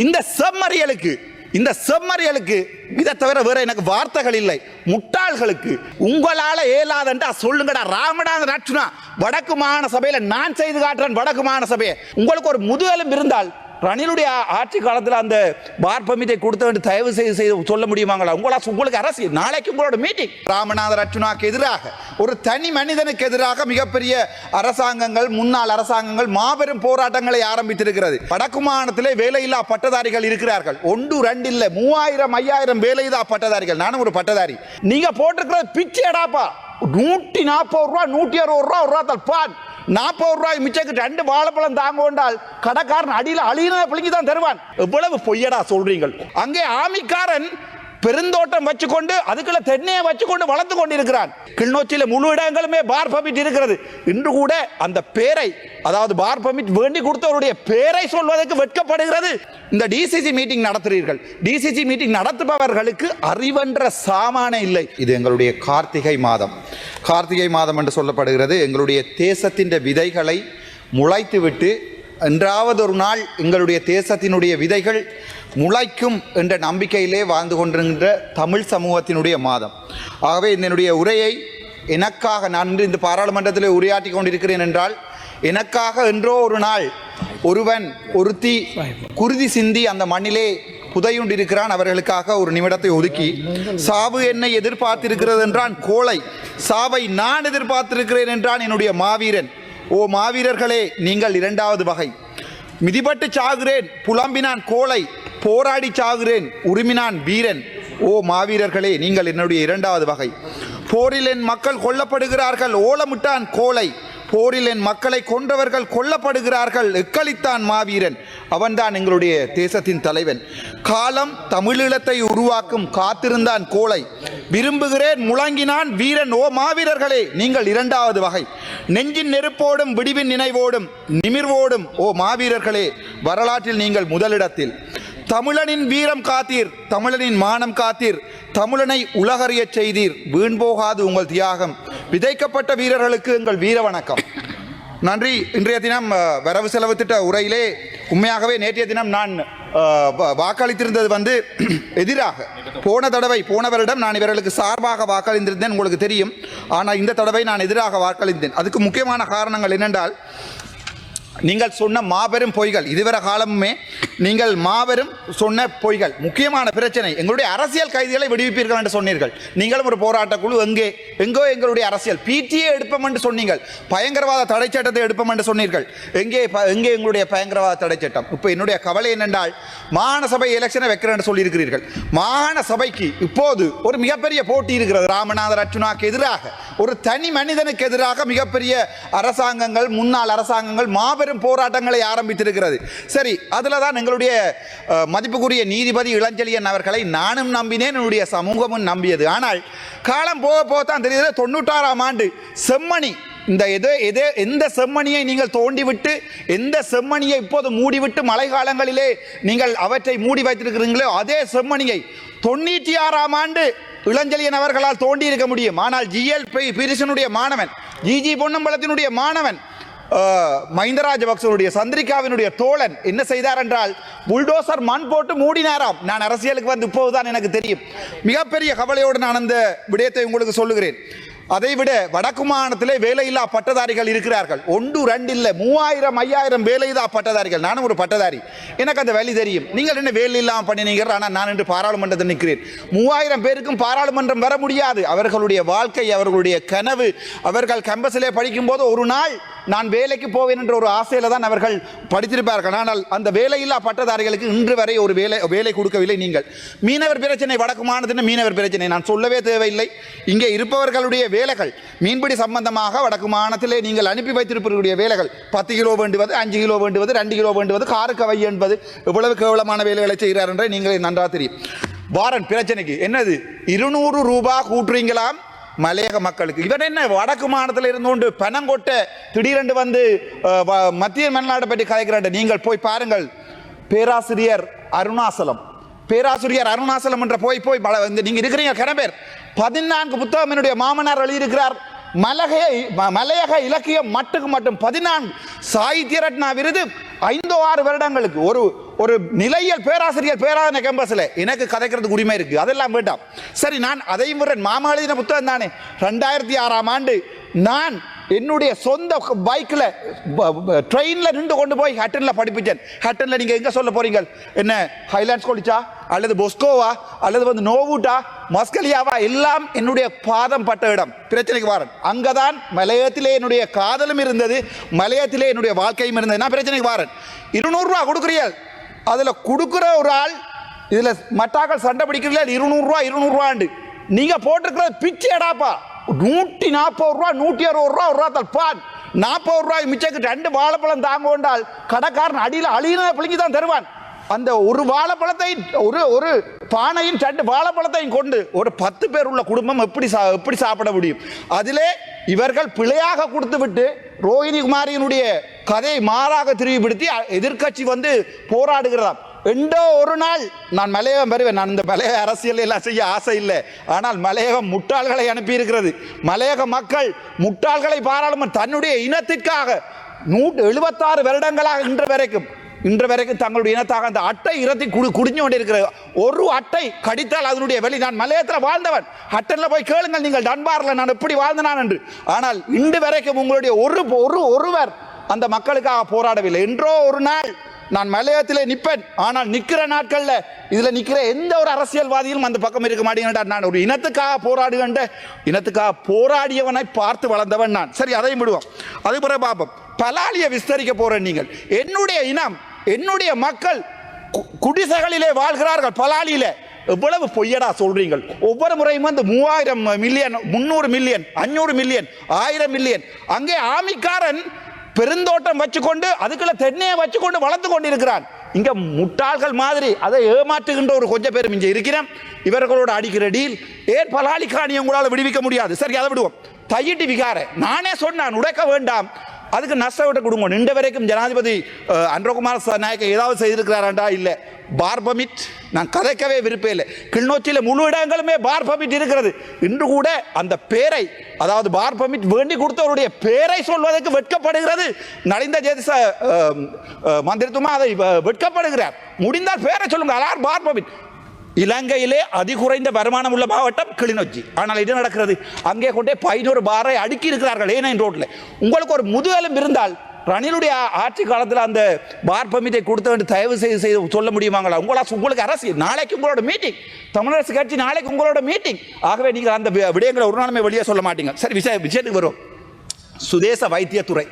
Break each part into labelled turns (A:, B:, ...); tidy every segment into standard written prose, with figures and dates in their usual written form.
A: இந்த செம்மறியலுக்கு இதை தவிர வேற எனக்கு வார்த்தைகள் இல்லை. முட்டாள்களுக்கு உங்களால ஏலாதண்டா சொல்லுங்கடா. ராமநாதன் அர்ச்சுனா வடக்கு மாகாண சபையில நான் செய்து காட்டுறேன். வடக்கு மாகாண சபையை உங்களுக்கு ஒரு முதுகெலும்பு இருந்தால் ரணிலுடைய ஆட்சி காலத்தில் அந்த பார் பர்மிட்டை கொடுத்த தயவு செய்து சொல்ல முடியுமாங்களா? உங்களுக்கு அரசியல் நாளைக்கு உங்களோட மீட்டிங். ராமநாதன் அர்ச்சுனாக்கு எதிராக ஒரு தனி மனிதனுக்கு எதிராக மிகப்பெரிய அரசாங்கங்கள், முன்னாள் அரசாங்கங்கள் மாபெரும் போராட்டங்களை ஆரம்பித்திருக்கிறது. வடக்கு மாகாணத்திலே வேலையில்லா பட்டதாரிகள் இருக்கிறார்கள். 1 2 இல்லை 3000 5000 வேலையில்லா பட்டதாரிகள். நானும் ஒரு பட்டதாரி. நீங்க போட்டிருக்கிறது பிச்சைடாப்பா. 140 ரூபா 160 ரூபா ஒரு ரூபா தல்பான் 40 ரூபாய் மிச்சக்கு 2 வாழைப்பழம் தாங்க கொண்டால் கடைக்காரன் அடியில் அழியின பிள்ளைக்கு தான் தருவான். எவ்வளவு பொய்யடா சொல்றீங்கள்? அங்கே ஆமிக்காரன் பெருந்தோட்டம் வச்சுக்கொண்டு அதுக்குள்ள தென்னையை வச்சுக்கொண்டு வளர்த்து கொண்டிருக்கிறான். கிளிநொச்சியில முழு இடங்களுமே பார் பர்மிட் இருக்கிறது. இன்று கூட அந்த பேரை, அதாவது பார் பர்மிட் வேண்டி கொடுத்தவருடைய பேரை சொல்வதற்கு வெட்கப்படுகிறது. இந்த டிசிசி மீட்டிங் நடத்துகிறீர்கள். டிசிசி மீட்டிங் நடத்துபவர்களுக்கு அறிவென்ற சாமானே இல்லை. இது எங்களுடைய கார்த்திகை மாதம் என்று சொல்லப்படுகிறது. எங்களுடைய தேசத்தின் விதைகளை முளைத்துவிட்டு என்றாவது ஒரு நாள் எங்களுடைய தேசத்தினுடைய விதைகள் முளைக்கும் என்ற நம்பிக்கையிலே வாழ்ந்து கொண்டிருக்கின்ற தமிழ் சமூகத்தினுடைய மாதம். ஆகவே என்னுடைய உரையை எனக்காக நான் இந்த பாராளுமன்றத்தில் உரையாற்றி கொண்டிருக்கிறேன் என்றால் எனக்காக என்றோ ஒரு நாள் ஒருத்தி குருதி சிந்தி அந்த மண்ணிலே புதையுண்டிருக்கிறான். அவர்களுக்காக ஒரு நிமிடத்தை ஒதுக்கி, சாவு என்னை எதிர்பார்த்திருக்கிறது என்றான் கோழை, சாவை நான் எதிர்பார்த்திருக்கிறேன் என்றான் என்னுடைய மாவீரன். ஓ மாவீரர்களே, நீங்கள் 2வது வகை. மிதிபட்டு சாகுறேன் புலம்பினான் கோழை, போராடி சாகுறேன் உரிமினான் வீரன். ஓ மாவீரர்களே, நீங்கள் என்னுடைய 2வது வகை. போரில் என் மக்கள் கொல்லப்படுகிறார்கள் ஓலமிட்டான் கோழை, போரில் என் மக்களை கொன்றவர்கள் கொல்லப்படுகிறார்கள் எக்களித்தான் மாவீரன். அவன்தான் எங்களுடைய தேசத்தின் தலைவன். காலம் தமிழீழத்தை உருவாக்கும் காத்திருந்தான் கோழை, விரும்புகிறேன் முழங்கினான் வீரன். ஓ மாவீரர்களே, நீங்கள் 2வது வகை. நெஞ்சின் நெருப்போடும் விடிவின் நினைவோடும் நிமிர்வோடும் ஓ மாவீரர்களே, வரலாற்றில் நீங்கள் முதலிடத்தில். தமிழனின் வீரம் காத்தீர், தமிழனின் மானம் காத்தீர், தமிழனை உலகறிய செய்தீர், வீண் போகாது உங்கள் தியாகம். விதைக்கப்பட்ட வீரர்களுக்கு எங்கள் வீர வணக்கம். நன்றி. இன்றைய தினம் வரவு செலவு திட்ட உரையிலே உண்மையாகவே நேற்றைய தினம் நான் வாக்களித்திருந்தது எதிராக. போன வருடம் நான் இவர்களுக்கு சார்பாக வாக்களித்திருந்தேன், உங்களுக்கு தெரியும். ஆனால் இந்த தடவை நான் எதிராக வாக்களித்தேன். அதுக்கு முக்கியமான காரணங்கள் என்னென்றால், நீங்கள் சொன்ன மாபெரும் பொய்கள், இதுவரை காலமுமே நீங்கள் மாபெரும் சொன்ன பொய்கள். முக்கியமான பிரச்சனை, எங்களுடைய அரசியல் கைதிகளை விடுவிப்பீர்கள் என்று சொன்னீர்கள். நீங்களும் ஒரு போராட்ட குழு. எங்கோ எங்களுடைய அரசியல் பிடிஏ எடுப்போம் என்று சொன்னீர்கள். பயங்கரவாத தடை சட்டத்தை எடுப்போம் என்று சொன்னீர்கள். எங்கே எங்களுடைய பயங்கரவாத தடை சட்டம்? இப்போ என்னுடைய கவலை என்னென்றால், மாகாண சபை எலெக்ஷனை வைக்கிறேன் என்று சொல்லியிருக்கிறீர்கள். மாகாண சபைக்கு இப்போது ஒரு மிகப்பெரிய போட்டி இருக்கிறது. ராமநாதன் அர்ச்சுனாக்கு எதிராக, ஒரு தனி மனிதனுக்கு எதிராக மிகப்பெரிய அரசாங்கங்கள், முன்னாள் அரசாங்கங்கள் மாபெரும் போராட்டங்களை ஆரம்பித்திருக்கிறது. சரி, அதில் தான் எங்களுடைய மதிப்புக்குரிய நீதிபதி இளஞ்செழியன் அவர்களை நானும் நம்பினேன், என்னுடைய சமூகமும் நம்பியது. ஆனால் காலம் போக தான் தெரியுது, 96ஆம் ஆண்டு செம்மணி, எந்த செம்மணியை நீங்கள் தோண்டிவிட்டு, எந்த செம்மணியை இப்போது மூடிவிட்டு மழை காலங்களிலே நீங்கள் அவற்றை மூடி வைத்திருக்கிறீங்களோ அதே செம்மணியை 96ஆம் ஆண்டு இளஞ்செழியன் அவர்களால் தோண்டி இருக்க முடியும். ஆனால் GL பீரிசனுடைய மாணவன், GG பொன்னம்பலத்தினுடைய மாணவன், மஹிந்த ராஜபக்சனுடைய சந்திரிகாவினுடைய தோழன் என்ன செய்தார் என்றால், புல்டோசர் மண் போட்டு மூடினாராம். நான் அரசியலுக்கு இப்போதுதான் எனக்கு தெரியும். மிகப்பெரிய கவலையோடு நான் அந்த விடயத்தை உங்களுக்கு சொல்லுகிறேன். அதைவிட வடக்கு மாகாணத்திலே வேலையில்லா பட்டதாரிகள் இருக்கிறார்கள். 1 2 இல்லை 3000 5000 வேலையில்லா பட்டதாரிகள். நானும் ஒரு பட்டதாரி, எனக்கு அந்த வேலை தெரியும். நீங்கள் என்ன வேலை இல்லாமல் பண்ணினீங்க? ஆனால் நான் இன்று பாராளுமன்றத்தில் நிற்கிறேன். 3000 பேருக்கும் பாராளுமன்றம் வர முடியாது. அவர்களுடைய வாழ்க்கை, அவர்களுடைய கனவு, அவர்கள் கேம்பஸிலே படிக்கும்போது ஒரு நாள் நான் வேலைக்கு போவேன் என்ற ஒரு ஆசையில் தான் அவர்கள் படித்திருப்பார்கள். ஆனால் அந்த வேலையில்லா பட்டதாரிகளுக்கு இன்று வரை ஒரு வேலை கொடுக்கவில்லை. நீங்கள் மீனவர் பிரச்சனை, வடக்கு மாகாணத்தின் மீனவர் பிரச்சனை நான் சொல்லவே தேவையில்லை. இங்கே இருப்பவர்களுடைய வேலைகள், மீன்பிடி சம்பந்தமாக வடக்கு மாகாணத்திலே நீங்கள் அனுப்பி வைத்திருப்பவர்களுடைய வேலைகள் 10 கிலோ வேண்டுவது, 5 கிலோ வேண்டுவது, 2 கிலோ வேண்டுவது, காருக்கு வை என்பது எவ்வளவு கேவலமான வேலைகளை செய்கிறார் என்றே நீங்கள் நன்றாக தெரியும். வாரன் பிரச்சனைக்கு என்னது 200 ரூபாய் கூட்டுறீங்களாம் மலையக மக்களுக்கு. இவர் என்ன வடக்கு மாநிலத்தில் இருந்து கொண்டு பணங்கொட்ட திடீரென்று மத்திய மன்னாட்டை பற்றி கதைக்கிறார். நீங்கள் போய் பாருங்கள். பேராசிரியர் அருணாசலம் என்ற போய் நீங்க இருக்கிறீங்க கிணபேர் 14 புத்தகம் என்னுடைய மாமனார் எழுதியிருக்கிறார். மலையக இலக்கியம் மட்டும் 14 சாகித்ய ரத்னா விருது 5 6 வருடங்களுக்கு ஒரு நிலையியல் பேராசிரியர் பேராதனை கேம்பஸில் எனக்கு கதைக்கிறதுக்கு உரிமை இருக்கு, அதெல்லாம் வேண்டாம். சரி, நான் அதையும் விடுறேன். மாமா எழுதின புத்தகம் தானே. 2006ஆம் ஆண்டு நான் என்னுடைய சொந்த பைக்கில் ட்ரெயினில் நின்று கொண்டு போய் ஹட்டனில் படிப்பிச்சேன். ஹட்டனில் நீங்கள் எங்கே சொல்ல போறீங்க? என்ன ஹைலாண்ட்ஸ் காலேஜா அல்லது பொஸ்கோவா அல்லது வந்து நோவுட்டா மஸ்கலியாவா? எல்லாம் என்னுடைய பாதம் பட்ட இடம். பிரச்சனைக்கு வாரன். அங்கதான் மலையத்திலே என்னுடைய காதலும் இருந்தது, மலையத்திலே என்னுடைய வாழ்க்கையும் இருந்தது. நான் பிரச்சனைக்கு வாரன். 200 ரூபா கொடுக்குறீர்கள், அதில் கொடுக்குற ஒரு ஆள் இதில் மட்டாக்கள் சண்டை பிடிக்கிறீர்கள் 200 ரூபா 200 ரூபாண்டு. நீங்கள் போட்டிருக்கிறது பிச்சை எடாப்பா. 140 ரூபா 160 ரூபா ஒரு ரூபா தப்பான். 40 ரூபாய் மிச்சக்கு 2 வாழைப்பழம் தாங்க கொண்டால் கடைக்காரன் அடியில் அழியின பிள்ளைங்க தான் தருவான். அந்த ஒரு வாழைப்பழத்தை ஒரு பானையின் 2 வாழைப்பழத்தையும் கொண்டு ஒரு 10 பேர் உள்ள குடும்பம் எப்படி சாப்பிட முடியும்? அதிலே இவர்கள் பிழையாக கொடுத்து விட்டு ரோஹிணி குமாரியினுடைய கதையை மாறாக திருவிப்படுத்தி எதிர்கட்சி வந்து போராடுகிறதாம். எண்டோ ஒரு நாள் நான் மலையகம் வருவேன். நான் இந்த மலையக அரசியல் எல்லாம் செய்ய ஆசை இல்லை. ஆனால் மலையகம் முட்டாள்களை அனுப்பி இருக்கிறது. மலையக மக்கள் முட்டாள்களை பாராளுமன்ற தன்னுடைய இனத்திற்காக 176 வருடங்களாக இன்று வரைக்கும் தங்களுடைய இனத்தாக அந்த அட்டை இரத்தி குடிஞ்சு கொண்டே இருக்கிற ஒரு அட்டை கடித்தால் அதனுடைய வெளி. நான் மலையத்தில் வாழ்ந்தவன். ஹட்டனில் போய் கேளுங்கள் நீங்கள் டன்பாரில் நான் எப்படி வாழ்ந்தனான் என்று. ஆனால் இன்று வரைக்கும் உங்களுடைய ஒருவர் அந்த மக்களுக்காக போராடவில்லை. என்றோ ஒரு நாள் நான் மலையத்திலே நிற்பேன். ஆனால் நிற்கிற நாட்களில் இதில் நிற்கிற எந்த ஒரு அரசியல்வாதியும் அந்த பக்கம் இருக்க மாட்டேங்கிறார். நான் ஒரு இனத்துக்காக போராடியவனை பார்த்து வளர்ந்தவன் நான். சரி, அதையும் விடுவோம். அது பிறகு பார்ப்போம். பலாலியை விஸ்தரிக்க போறேன். நீங்கள் என்னுடைய இனம், என்னுடைய மக்கள் குடிசைகளிலே வாழ்கிறார்கள். பலாலியில எவ்வளவு பொய்யடா சொல்றீங்கள்? ஒவ்வொரு முறையும் வந்து 3000 மில்லியன் 300 மில்லியன் 500 மில்லியன் 1000 மில்லியன் அங்கே ஆமிக்காரன் பெருந்தோட்டம் வச்சுக்கொண்டு அதுக்குள்ள தென்னையை வச்சுக்கொண்டு வளர்த்து கொண்டு இருக்கிறான். இங்க முட்டாள்கள் மாதிரி அதை ஏமாற்றுகின்ற ஒரு கொஞ்சம் பேரும் இங்கே இருக்கிறேன். இவர்களோட அடிக்கிற டீல் ஏன் பலாலி காணி உங்களால் விடுவிக்க முடியாது? சரி, அதை விடுவோம். தையிட்டு விகார நானே சொன்னான் உடைக்க வேண்டாம், அதுக்கு நஷ்டவிட்ட குடும்பம். இன்று வரைக்கும் ஜனாதிபதி அன்றகுமார் நாயக்க ஏதாவது செய்திருக்கிறாராண்டா? இல்லை. பார் பர்மிட் நான் கதைக்கவே விருப்பம் இல்லை. கிளிநொச்சியில் முழு இடங்களுமே பார் பர்மிட் இருக்கிறது. இன்று கூட அந்த பேரை, அதாவது பார் பர்மிட் வேண்டி கொடுத்தவருடைய பேரை சொல்வதற்கு வெட்கப்படுகிறது. நலிந்த ஜேதிச மந்திரித்துவமா அதை வெட்கப்படுகிறார். முடிந்தால் பேரை சொல்லுங்க. அலார் பார் பர்மிட். இலங்கையிலே அதிகுறைந்த வருமானம் உள்ள மாவட்டம் கிளிநொச்சி. ஆனால் இது நடக்கிறது, அங்கே கொண்டே 500 பாரை அடுக்கி இருக்கிறார்கள் ஏனைன் ரோட்டில். உங்களுக்கு ஒரு முதுகெலும்பு இருந்தால் ரணிலுடைய ஆட்சி காலத்தில் அந்த பார் பர்மிட்டை கொடுத்த வேண்டிய தயவு செய்து சொல்ல முடியுமாங்களா? உங்களுக்கு அரசியல் நாளைக்கு உங்களோட மீட்டிங், தமிழரசு கட்சி நாளைக்கு உங்களோட மீட்டிங். ஆகவே நீங்கள் அந்த விடயங்களை ஒரு நாளுமே வெளியே சொல்ல மாட்டீங்க. சரி, விஷயத்துக்கு வரும். சுதேச வைத்தியத்துறை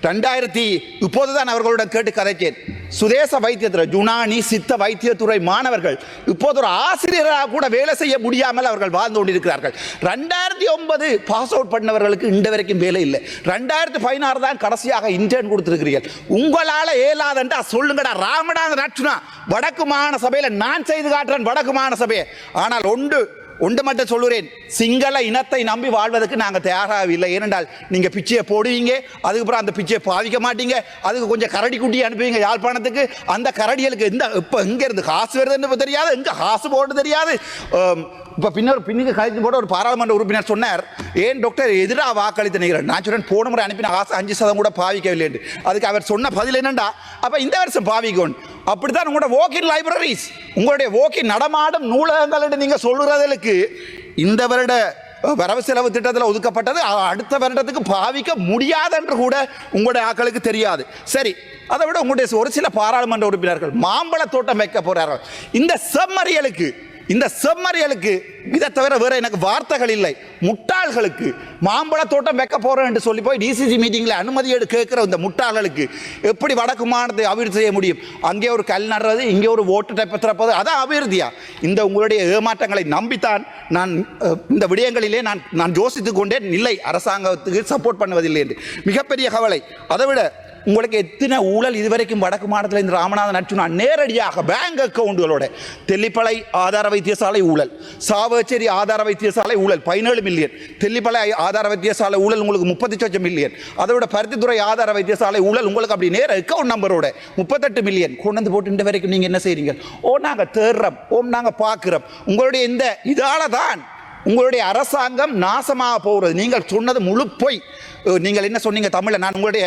A: 2000 இப்போதுதான் அவர்களுடன் கேட்டு கதைச்சேன். சுதேச வைத்தியத்துறை யுனானி சித்த வைத்தியத்துறை மாணவர்கள் இப்போது ஒரு ஆசிரியராக கூட வேலை செய்ய முடியாமல் அவர்கள் வாழ்ந்து கொண்டிருக்கிறார்கள். 2009 பாஸ் அவுட் பண்ணவர்களுக்கு இன்று வரைக்கும் வேலை இல்லை. 2016 தான் கடைசியாக இன்டர்ன் கொடுத்திருக்கிறீர்கள். உங்களால் ஏலாதண்டா சொல்லுங்கடா. ராமநாத நட்சுனா வடக்கு மாகாண சபையில் நான் செய்து காட்டுறேன் வடக்கு மாகாண சபையை. ஆனால் ஒன்று மட்டும் சொல்லுறேன், சிங்கள இனத்தை நம்பி வாழ்வதற்கு நாங்கள் தயாராகவில்லை. ஏனென்றால் நீங்கள் பிச்சையை போடுவீங்க, அதுக்கப்புறம் அந்த பிச்சையை பாவிக்க மாட்டீங்க, அதுக்கு கொஞ்சம் கரடி குட்டி அனுப்புவீங்க யாழ்ப்பாணத்துக்கு. அந்த கரடிகளுக்கு இப்போ எங்கே இருந்து காசு வருதுன்னு தெரியாது, எங்கே காசு போட்டு தெரியாது. இப்போ பின்னுக்கு கழித்து போட ஒரு பாராளுமன்ற உறுப்பினர் சொன்னார், ஏன் டாக்டர் எதிராக வாக்களித்து நிற்கிறார்? நான் சொன்னேன் போன முறை அனுப்பின காசு 5% கூட பாவிக்கவில்லை என்று. அதுக்கு அவர் சொன்ன பதில் என்னண்டா, அப்போ இந்த வருஷம் பாவிக்கணும். அப்படித்தான் உங்களோட வாக்கின் லைப்ரரிஸ், உங்களுடைய வாக்கின் நடமாடும் நூலகங்கள் என்று நீங்கள் சொல்லுறதுக்கு இந்த வருட வரவு செலவு திட்டத்தில் ஒதுக்கப்பட்டது அடுத்த வருடத்துக்கு பாவிக்க முடியாது என்று கூட உங்களுடைய ஆக்களுக்கு தெரியாது. சரி, அதை விட உங்களுடைய ஒரு சில பாராளுமன்ற உறுப்பினர்கள் மாம்பழ தோட்டம் வைக்க போறார்கள். இந்த செம்மறியலுக்கு இதை தவிர வேற எனக்கு வார்த்தைகள் இல்லை. முட்டாள்களுக்கு மாம்பழ தோட்டம் வைக்க போறோம் என்று சொல்லி போய் டிசிசி மீட்டிங்ல அனுமதி கேட்கிற இந்த முட்டாள்களுக்கு எப்படி வடக்கு மாநிலத்தை அபிவிருத்தி செய்ய முடியும்? அங்கே ஒரு கல் நடுறது, இங்கே ஒரு ஓட்டு டைப்பை திறப்பது, அதான் அபிவிருத்தியா? இந்த உங்களுடைய ஏமாற்றங்களை நம்பித்தான் நான் இந்த விடயங்களிலே நான் யோசித்துக் கொண்டேன். இல்லை, அரசாங்கத்துக்கு சப்போர்ட் பண்ணுவதில்லை என்று. மிகப்பெரிய கவலை. அதை விட உங்களுக்கு எத்தனை ஊழல் இதுவரைக்கும் வடக்கு மாநிலத்தில் இந்த ராமநாதன் நட்சுனா நேரடியாக பேங்க் அக்கவுண்டுகளோட தெல்லிப்பளை ஆதார வைத்தியசாலை ஊழல், சாவச்சேரி ஆதார வைத்தியசாலை ஊழல் 17 மில்லியன், தெல்லிப்பளை ஆதார வைத்தியசாலை ஊழல் உங்களுக்கு 38 மில்லியன், அதோட பருத்தித்துறை ஆதார வைத்தியசாலை ஊழல் உங்களுக்கு அப்படி நேர அக்கவுண்ட் நம்பரோட 38 மில்லியன் கொண்டு வந்து போட்டு இந்த வரைக்கும் நீங்கள் என்ன செய்றீங்க? நாங்கள் தேடுறோம், நாங்கள் பார்க்குறோம். உங்களுடைய இந்த இதால தான் உங்களுடைய அரசாங்கம் நாசமாக போகிறது. நீங்கள் சொன்னது முழு பொய். நீங்கள் என்ன சொன்னீங்க தமிழில், நான் உங்களுடைய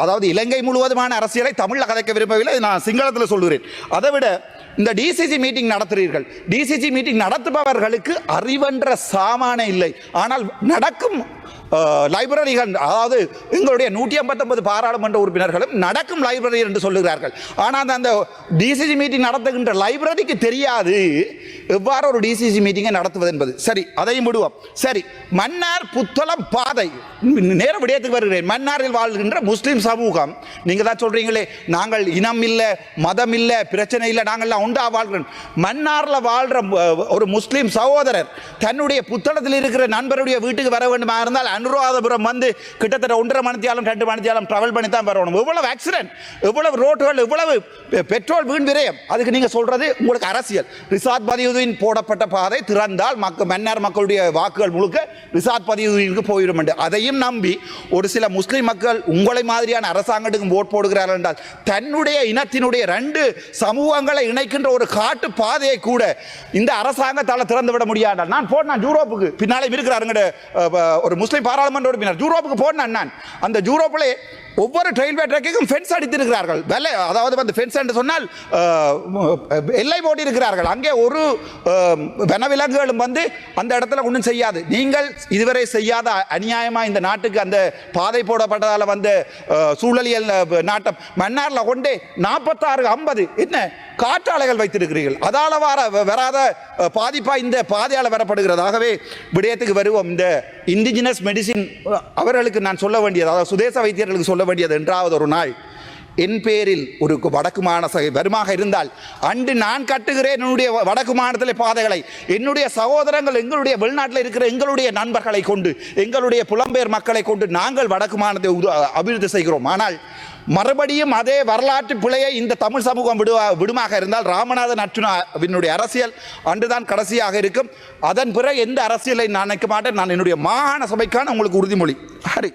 A: அதாவது இலங்கை முழுவதுமான அரசியலை தமிழில் கதைக்க விரும்பவில்லை, நான் சிங்களத்தில் சொல்கிறேன். அதை விட இந்த டிசிசி மீட்டிங் நடத்துகிறீர்கள், டிசிசி மீட்டிங் நடத்துபவர்களுக்கு அறிவென்ற சாமானே இல்லை. ஆனால் நடக்கும் லைப்ரரிகள், அதாவது எங்களுடைய 159 பாராளுமன்ற உறுப்பினர்களும் நடக்கும் லைப்ரரி என்று சொல்லுகிறார்கள். ஆனால் அந்த டிசிசி மீட்டிங் நடத்துகின்ற லைப்ரரிக்கு தெரியாது எவ்வாறு ஒரு டிசிசி மீட்டிங்கை நடத்துவது என்பது. சரி, அதையும் விடுவோம். சரி, மன்னார் புத்தளம் பாதை, நேர விடயத்துக்கு வருகிறேன். மன்னாரில் வாழ்கின்ற முஸ்லீம் சமூகம், நீங்கள் தான் சொல்றீங்களே நாங்கள் இனம் இல்லை மதம் இல்லை பிரச்சனை இல்லை நாங்கள்லாம் உண்டா வாழ்கிறோம். மன்னாரில் வாழ்கிற ஒரு முஸ்லீம் சகோதரர் தன்னுடைய புத்தளத்தில் இருக்கிற நண்பருடைய வீட்டுக்கு வர வேண்டுமா இருந்தால் அனுராதபுரம் வந்து கிட்டத்தட்ட 1.5 மணித்தியாலும் 2 மணித்தியாலும் டிராவல் பண்ணி தான் வரணும். எவ்வளவு ஆக்சிடென்ட், எவ்வளவு ரோட்டுகள், எவ்வளவு பெட்ரோல் வீண் விரயம். அதுக்கு நீங்க சொல்றது உங்களுக்கு அரசியல். ரிசாத் பதியுதீன் போடப்பட்ட பாதை திறந்தால் மன்னார் மக்களுடைய வாக்குகள் முழுக்க ரிசாத் பதியுதீனுக்கு போயிடும் என்று அதையும் நம்பி ஒரு சில முஸ்லிம் மக்கள் உங்களை மாதிரியான அரசாங்கத்துக்கு ஓட் போடுகிறார்கள் என்றால் தன்னுடைய இனத்தினுடைய 2 சமூகங்களை இணைக்கின்ற ஒரு காட்டு பாதையை கூட இந்த அரசாங்கத்தால் திறந்து விட முடியாது. நான் போனேன் யூரோப்புக்கு, பின்னாலே இருக்கிறாருங்க ஒரு முஸ்லிம் பாராளுமன்ற உறுப்பினர், யூரோப்புக்கு போனேன் நான். அந்த யூரோப்பிலே ஒவ்வொரு ரயில்வே ட்ராக்குக்கும் ஃபென்ஸ் அடித்திருக்கிறார்கள். அதாவது வந்து ஃபென்ஸ் என்று சொன்னால் எல்லை போட்டி இருக்கிறார்கள். அங்கே ஒரு வனவிலங்குகளும் வந்து அந்த இடத்துல ஒன்றும் செய்யாது. நீங்கள் இதுவரை செய்யாத அநியாயமாக இந்த நாட்டுக்கு அந்த பாதை போடப்பட்டதால் வந்து சூழலியல் நாட்டம் மன்னாரில் கொண்டே 46-50 என்ன காற்றாலைகள் வைத்திருக்கிறீர்கள். அதால் வராத பாதிப்பா இந்த பாதையால் வரப்படுகிறது. ஆகவே விடயத்துக்கு வருவோம். இந்த இண்டிஜினஸ் மெடிசின் அவர்களுக்கு நான் சொல்ல வேண்டியது, அதாவது சுதேச வைத்தியர்களுக்கு சொல்ல வேண்டியது, என்றாவது ஒரு நாள் என் பேரில் ஒரு வடக்கு மாநில வருமாக இருந்தால் அன்று நான் கட்டுகிறேன் என்னுடைய வடக்கு மாநிலத்திலே பாதைகளை, என்னுடைய சகோதரங்கள் எங்களுடைய வெளிநாட்டில் இருக்கிற எங்களுடைய நண்பர்களை கொண்டு எங்களுடைய புலம்பெயர் மக்களை கொண்டு நாங்கள் வடக்கு மாநிலத்தை அபிவிருத்தி செய்கிறோம். ஆனால் மறுபடியும் அதே வரலாற்று பிழையை இந்த தமிழ் சமூகம் விடுமாக இருந்தால் ராமநாதன் அர்ச்சுனாவினுடைய அரசியல் அன்றுதான் கடைசியாக இருக்கும். அதன் பிறகு எந்த அரசியலை நான் நினைக்க மாட்டேன். நான் என்னுடைய மாகாண சபைக்கான உங்களுக்கு உறுதிமொழி. ஹரி.